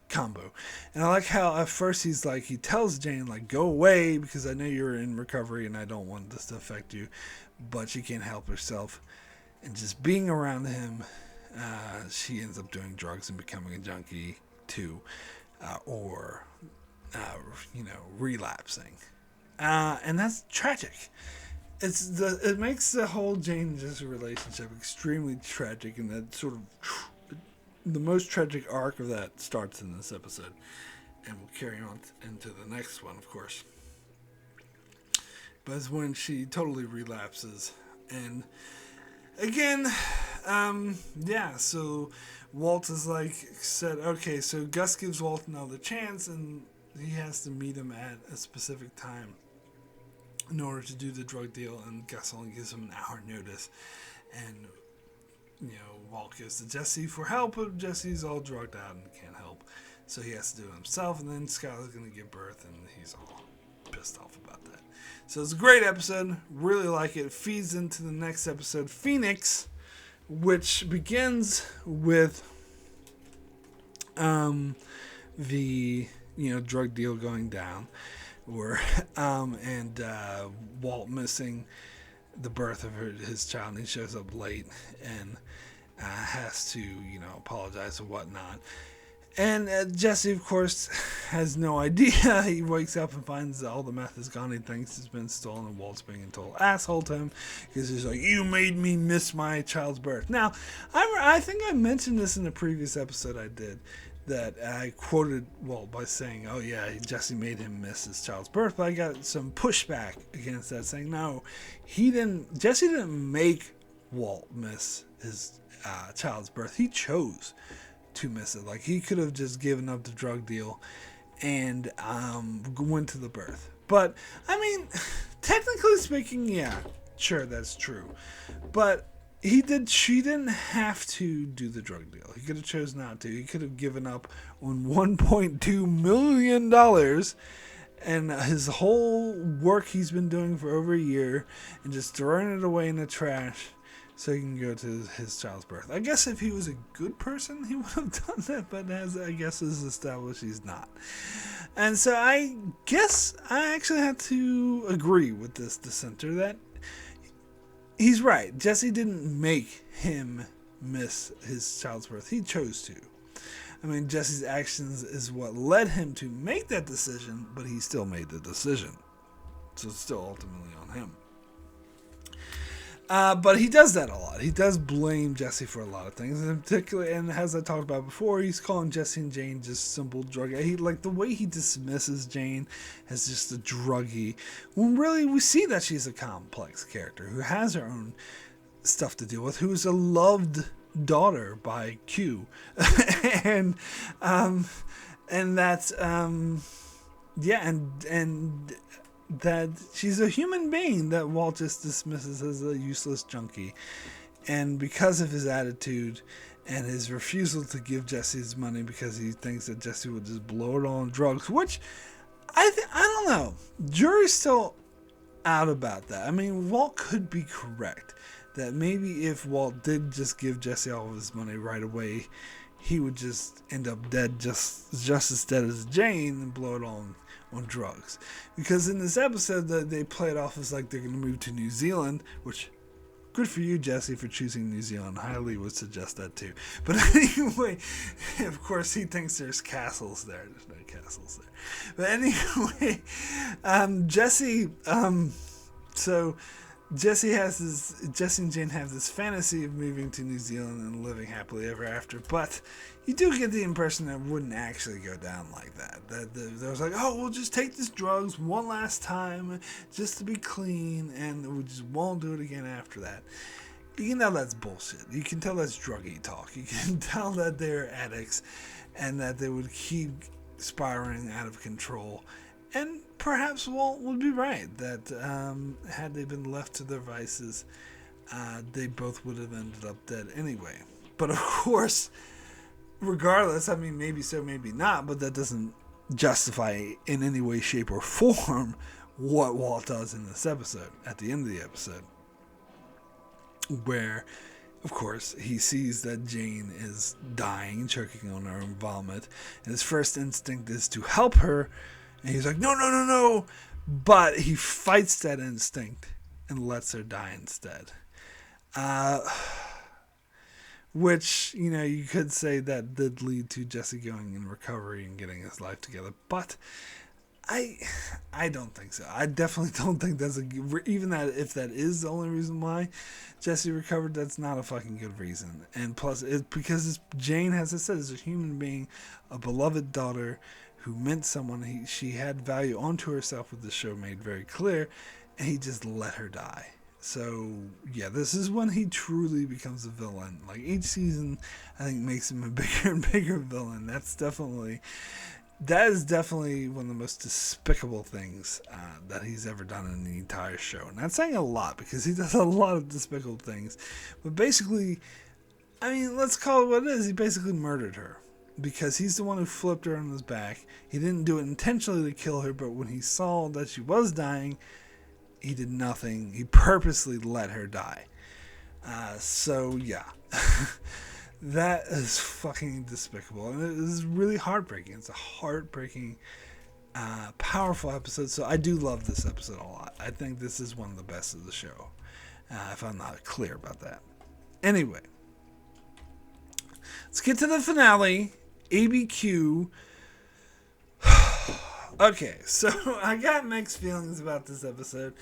Speaker 1: Combo. And I like how at first he tells Jane, like, go away because I know you're in recovery and I don't want this to affect you. But she can't help herself. And just being around him, she ends up doing drugs and becoming a junkie too. Or relapsing. And that's tragic. It makes the whole Jane and Jesse relationship extremely tragic, and that sort of the most tragic arc of that starts in this episode, and will carry on into the next one, of course. But it's when she totally relapses, and again, so Walt is said, okay, so Gus gives Walt another chance, and he has to meet him at a specific time in order to do the drug deal, and Gus only gives him an hour notice, and Walt goes to Jesse for help, but Jesse's all drugged out and can't help, so he has to do it himself, and then Skylar's going to give birth, and he's all pissed off about that. So it's a great episode, really like it. It feeds into the next episode, Phoenix, which begins with the drug deal going down, and Walt missing the birth of his child, and he shows up late and has to apologize and whatnot. And Jesse, of course, has no idea. He wakes up and finds all the meth is gone. He thinks it's been stolen, and Walt's being a total asshole to him because he's like, you made me miss my child's birth. Now, I think I mentioned this in the previous episode I did, that I quoted Walt by saying, oh yeah, Jesse made him miss his child's birth, but I got some pushback against that, saying no, Jesse didn't make Walt miss his child's birth. He chose to miss it. Like, he could have just given up the drug deal and went to the birth. But I mean, technically speaking, yeah, sure, that's true, but she didn't have to do the drug deal. He could have chose not to. He could have given up on $1.2 million and his whole work he's been doing for over a year and just throwing it away in the trash so he can go to his child's birth. I guess if he was a good person, he would have done that, but as I guess is established, he's not. And so I guess I actually have to agree with this dissenter that he's right. Jesse didn't make him miss his child's birth. He chose to. I mean, Jesse's actions is what led him to make that decision, but he still made the decision. So it's still ultimately on him. But he does that a lot. He does blame Jesse for a lot of things, and particularly, and as I talked about before, he's calling Jesse and Jane just simple drug. The way he dismisses Jane as just a druggie, when really we see that she's a complex character who has her own stuff to deal with, who's a loved daughter by Q, and that's and that she's a human being that Walt just dismisses as a useless junkie. And because of his attitude and his refusal to give Jesse his money because he thinks that Jesse would just blow it all on drugs, which I don't know. Jury's still out about that. I mean, Walt could be correct that maybe if Walt did just give Jesse all of his money right away, he would just end up dead just as dead as Jane and blow it all on drugs. Because in this episode they play it off as like they're going to move to New Zealand, which good for you, Jesse, for choosing New Zealand. Highly would suggest that too. But anyway, of course he thinks there's castles there. There's no castles there. But anyway, Jesse Jesse and Jane have this fantasy of moving to New Zealand and living happily ever after, but you do get the impression that it wouldn't actually go down like that. That there was like, oh, we'll just take these drugs one last time just to be clean, and we just won't do it again after that. You can tell that's bullshit. You can tell that's druggy talk. You can tell that they're addicts and that they would keep spiraling out of control. And perhaps Walt would be right that had they been left to their vices, they both would have ended up dead anyway. But of course, regardless, I mean, maybe so, maybe not, but that doesn't justify in any way, shape, or form what Walt does in this episode, at the end of the episode, where, of course, he sees that Jane is dying, choking on her own vomit, and his first instinct is to help her, and he's like, no, no, no, no, but he fights that instinct and lets her die instead. Which, you could say that did lead to Jesse going in recovery and getting his life together, but I don't think so. I definitely don't think that's even that if that is the only reason why Jesse recovered, that's not a fucking good reason. And plus, because Jane, as I said, is a human being, a beloved daughter who meant someone. She had value onto herself, with the show made very clear, and he just let her die. So, yeah, this is when he truly becomes a villain. Like, each season, I think, makes him a bigger and bigger villain. That is definitely one of the most despicable things that he's ever done in the entire show. Not saying a lot, because he does a lot of despicable things. But basically, let's call it what it is. He basically murdered her. Because he's the one who flipped her on his back. He didn't do it intentionally to kill her, but when he saw that she was dying, he did nothing. He purposely let her die. So, yeah. That is fucking despicable. And it is really heartbreaking. It's a heartbreaking, powerful episode. So I do love this episode a lot. I think this is one of the best of the show. If I'm not clear about that. Anyway. Let's get to the finale. ABQ. Okay, so I got mixed feelings about this episode.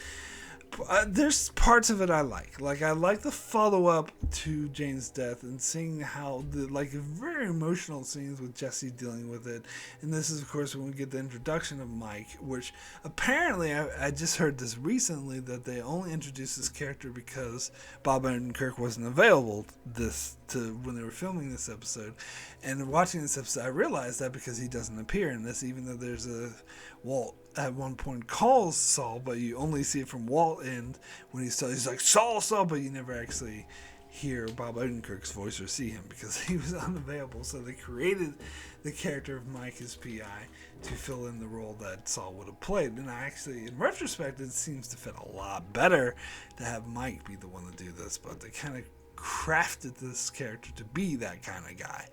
Speaker 1: There's parts of it I like. Like, I like the follow-up to Jane's death and seeing how very emotional scenes with Jesse dealing with it. And this is, of course, when we get the introduction of Mike, which apparently, I just heard this recently, that they only introduced this character because Bob Odenkirk wasn't available when they were filming this episode. And watching this episode, I realized that because he doesn't appear in this, even though there's Walt at one point calls Saul, but you only see it from Walt end when he's like, Saul, but you never actually hear Bob Odenkirk's voice or see him because he was unavailable. So they created the character of Mike as PI to fill in the role that Saul would have played. And in retrospect, it seems to fit a lot better to have Mike be the one to do this, but they kind of crafted this character to be that kind of guy.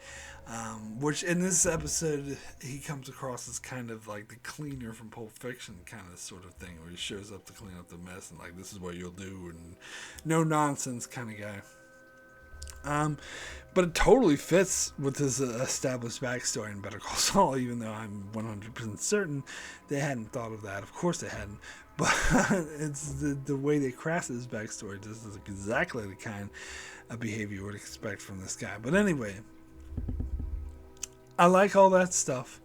Speaker 1: Which in this episode, he comes across as kind of like the cleaner from Pulp Fiction kind of sort of thing, where he shows up to clean up the mess and like, this is what you'll do, and no nonsense kind of guy. But it totally fits with his established backstory in Better Call Saul, even though I'm 100% certain they hadn't thought of that. Of course they hadn't. But it's the way they crafted his backstory. This is exactly the kind of behavior you would expect from this guy. But anyway, I like all that stuff.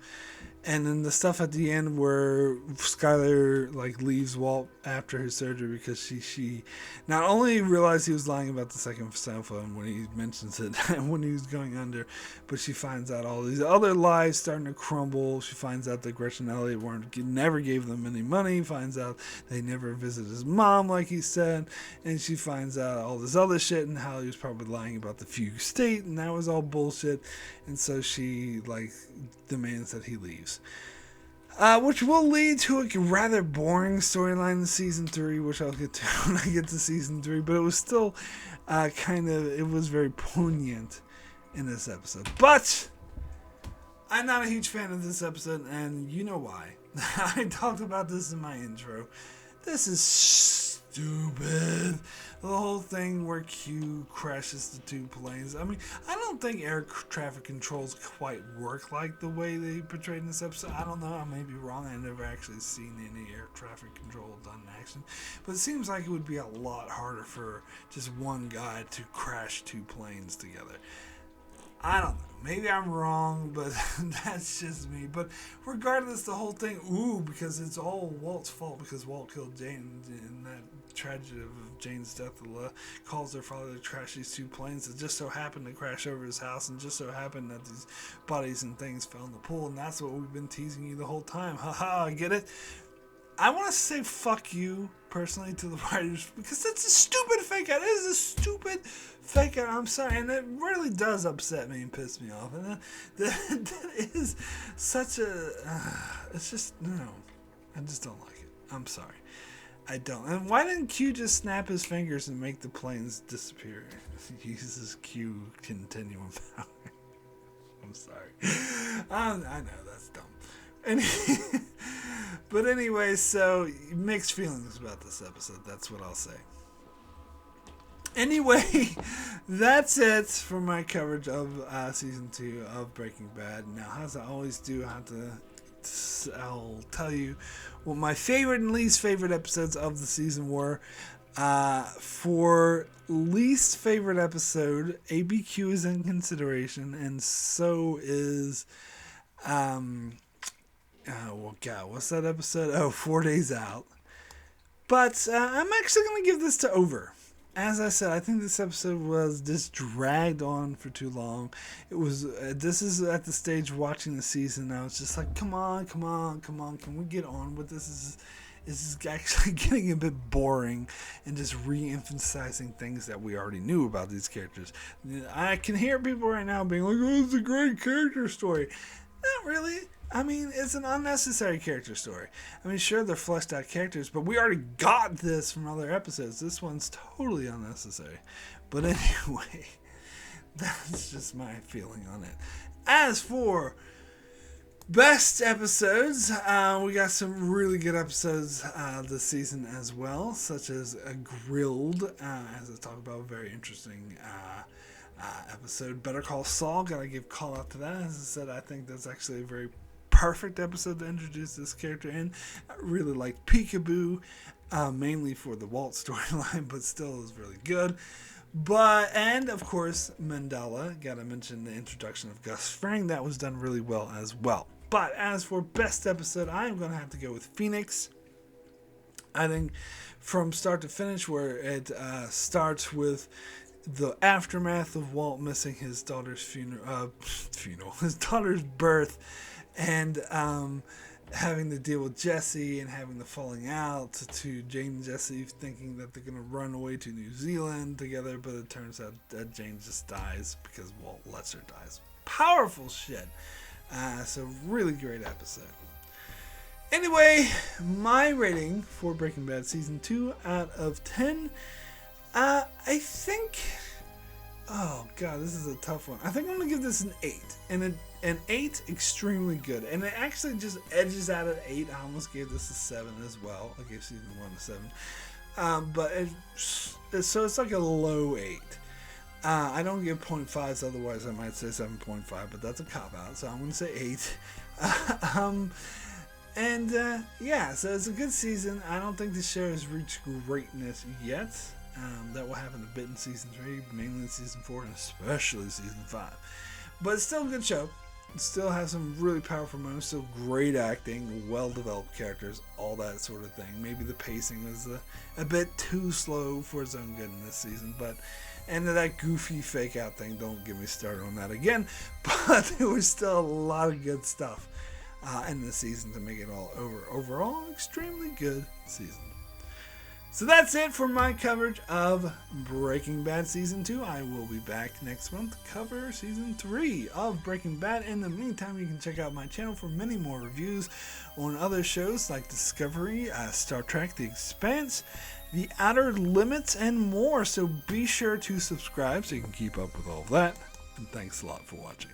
Speaker 1: And then the stuff at the end where Skyler leaves Walt after his surgery because she not only realized he was lying about the second cell phone when he mentions it when he was going under, but she finds out all these other lies starting to crumble. She finds out that Gretchen and Elliott never gave them any money. Finds out they never visited his mom like he said, and she finds out all this other shit and how he was probably lying about the fugue state, and that was all bullshit. And so she demands that he leaves. Which will lead to a rather boring storyline in season 3, which I'll get to when I get to season 3. But it was still it was very poignant in this episode. But I'm not a huge fan of this episode, and you know why. I talked about this in my intro. This is stupid. The whole thing where Q crashes the two planes. I don't think air traffic controls quite work like the way they portrayed in this episode. I don't know. I may be wrong. I've never actually seen any air traffic control done in action. But it seems like it would be a lot harder for just one guy to crash two planes together. I don't know. Maybe I'm wrong, but that's just me. But regardless, the whole thing, because it's all Walt's fault because Walt killed Jane in that tragedy of Jane's death. Calls their father to crash these two planes that just so happened to crash over his house, and just so happened that these bodies and things fell in the pool, and that's what we've been teasing you the whole time. Haha, I get it. I want to say fuck you, personally, to the writers, because that's a stupid fake out. It is a stupid fake out. I'm sorry, and it really does upset me and piss me off. And that is such a... it's just, no, I just don't like it. I'm sorry. I don't. And why didn't Q just snap his fingers and make the planes disappear? He uses Q continuum power. I'm sorry. I know that's dumb. But anyway, so mixed feelings about this episode. That's what I'll say. Anyway, that's it for my coverage of season 2 of Breaking Bad. Now, as I always do, I'll tell you what my favorite and least favorite episodes of the season were. For least favorite episode, ABQ is in consideration, and so is what's that episode? 4 Days Out. But I'm actually going to give this to Over. As I said, I think this episode was just dragged on for too long. It was. This is at the stage watching the season. I was just like, come on. Can we get on with this? This is actually getting a bit boring and just re-emphasizing things that we already knew about these characters. I can hear people right now being like, oh, it's a great character story. Not really. I mean, it's an unnecessary character story. I mean, sure, they're fleshed out characters, but we already got this from other episodes. This one's totally unnecessary. But anyway, that's just my feeling on it. As for best episodes, we got some really good episodes this season as well, such as Grilled, as I talk about, a very interesting episode. Better Call Saul, gotta give call out to that. As I said, I think that's actually a very perfect episode to introduce this character in. I really like Peekaboo, mainly for the Walt storyline, but still is really good. And of course, Mandela, gotta mention the introduction of Gus Fring, that was done really well as well. But as for best episode, I'm gonna have to go with Phoenix. I think from start to finish, where it starts with the aftermath of Walt missing his daughter's his daughter's birth, and having to deal with Jesse and having the falling out, to Jane and Jesse thinking that they're going to run away to New Zealand together, but it turns out that Jane just dies because Walt lets her die. Powerful shit. So really great episode. Anyway, my rating for Breaking Bad Season 2 out of 10, I think... Oh, God, this is a tough one. I think I'm going to give this an 8. And an 8, extremely good. And it actually just edges out at 8. I almost gave this a 7 as well. I gave Season 1 a 7. So it's like a low 8. I don't give 0.5s, otherwise I might say 7.5, but that's a cop-out, so I'm going to say 8. So it's a good season. I don't think the show has reached greatness yet. That will happen a bit in Season 3, mainly in Season 4, and especially Season 5. But it's still a good show. It still has some really powerful moments, still great acting, well-developed characters, all that sort of thing. Maybe the pacing was a bit too slow for its own good in this season, and that goofy fake-out thing, don't get me started on that again, but there was still a lot of good stuff in this season to make it all over. Overall, extremely good season. So that's it for my coverage of Breaking Bad Season 2. I will be back next month to cover Season 3 of Breaking Bad. In the meantime, you can check out my channel for many more reviews on other shows like Discovery, Star Trek, The Expanse, The Outer Limits, and more. So be sure to subscribe so you can keep up with all of that. And thanks a lot for watching.